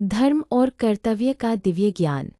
धर्म और कर्तव्य का दिव्य ज्ञान।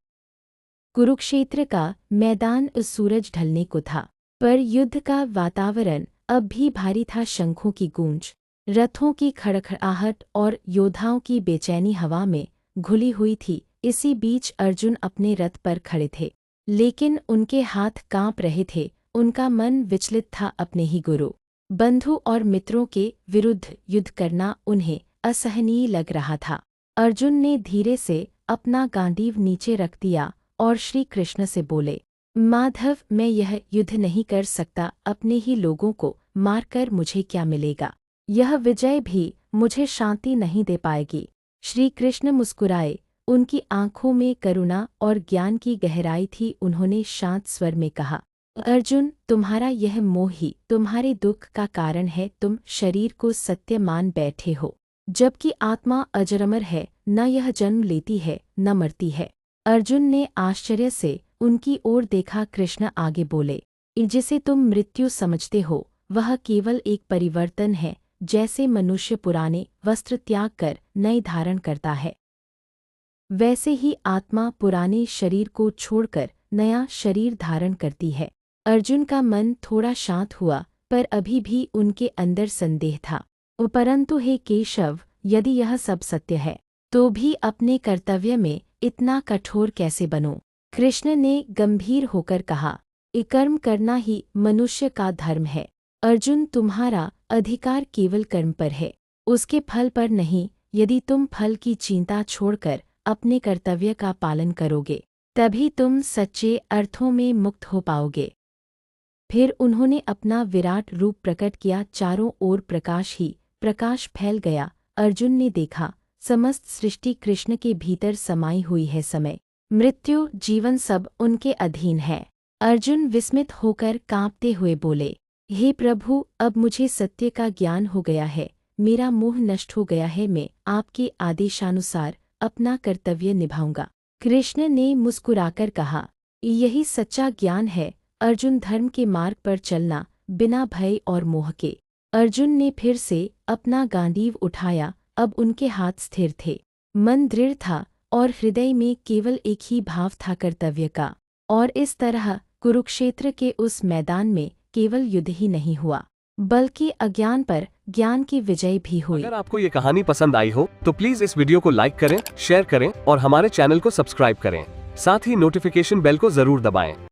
कुरुक्षेत्र का मैदान उस सूरज ढलने को था, पर युद्ध का वातावरण अब भी भारी था। शंखों की गूंज, रथों की खड़खड़ाहट और योद्धाओं की बेचैनी हवा में घुली हुई थी। इसी बीच अर्जुन अपने रथ पर खड़े थे, लेकिन उनके हाथ कांप रहे थे। उनका मन विचलित था। अपने ही गुरु, बंधु और मित्रों के विरुद्ध युद्ध करना उन्हें असहनीय लग रहा था। अर्जुन ने धीरे से अपना गांडीव नीचे रख दिया और श्री कृष्ण से बोले, माधव, मैं यह युद्ध नहीं कर सकता। अपने ही लोगों को मारकर मुझे क्या मिलेगा? यह विजय भी मुझे शांति नहीं दे पाएगी। श्री कृष्ण मुस्कुराए। उनकी आंखों में करुणा और ज्ञान की गहराई थी। उन्होंने शांत स्वर में कहा, अर्जुन, तुम्हारा यह मोह ही तुम्हारे दुख का कारण है। तुम शरीर को सत्य मान बैठे हो, जबकि आत्मा अजरमर है, न यह जन्म लेती है न मरती है। अर्जुन ने आश्चर्य से उनकी ओर देखा। कृष्ण आगे बोले, जिसे तुम मृत्यु समझते हो वह केवल एक परिवर्तन है। जैसे मनुष्य पुराने वस्त्र त्याग कर नए धारण करता है, वैसे ही आत्मा पुराने शरीर को छोड़कर नया शरीर धारण करती है। अर्जुन का मन थोड़ा शांत हुआ, पर अभी भी उनके अंदर संदेह था। परंतु हे केशव, यदि यह सब सत्य है तो भी अपने कर्तव्य में इतना कठोर कैसे बनो? कृष्ण ने गंभीर होकर कहा, कर्म करना ही मनुष्य का धर्म है। अर्जुन, तुम्हारा अधिकार केवल कर्म पर है, उसके फल पर नहीं। यदि तुम फल की चिंता छोड़कर अपने कर्तव्य का पालन करोगे, तभी तुम सच्चे अर्थों में मुक्त हो पाओगे। फिर उन्होंने अपना विराट रूप प्रकट किया। चारों ओर प्रकाश ही प्रकाश फैल गया। अर्जुन ने देखा, समस्त सृष्टि कृष्ण के भीतर समाई हुई है। समय, मृत्यु, जीवन सब उनके अधीन है। अर्जुन विस्मित होकर कांपते हुए बोले, हे प्रभु, अब मुझे सत्य का ज्ञान हो गया है। मेरा मोह नष्ट हो गया है। मैं आपके आदेशानुसार अपना कर्तव्य निभाऊंगा। कृष्ण ने मुस्कुराकर कहा, यही सच्चा ज्ञान है अर्जुन, धर्म के मार्ग पर चलना बिना भय और मोह के। अर्जुन ने फिर से अपना गांडीव उठाया। अब उनके हाथ स्थिर थे, मन दृढ़ था और हृदय में केवल एक ही भाव था, कर्तव्य का। और इस तरह कुरुक्षेत्र के उस मैदान में केवल युद्ध ही नहीं हुआ, बल्कि अज्ञान पर ज्ञान की विजय भी हुई। अगर आपको ये कहानी पसंद आई हो तो प्लीज इस वीडियो को लाइक करें, शेयर करें और हमारे चैनल को सब्सक्राइब करें। साथ ही नोटिफिकेशन बेल को जरूर दबाएं।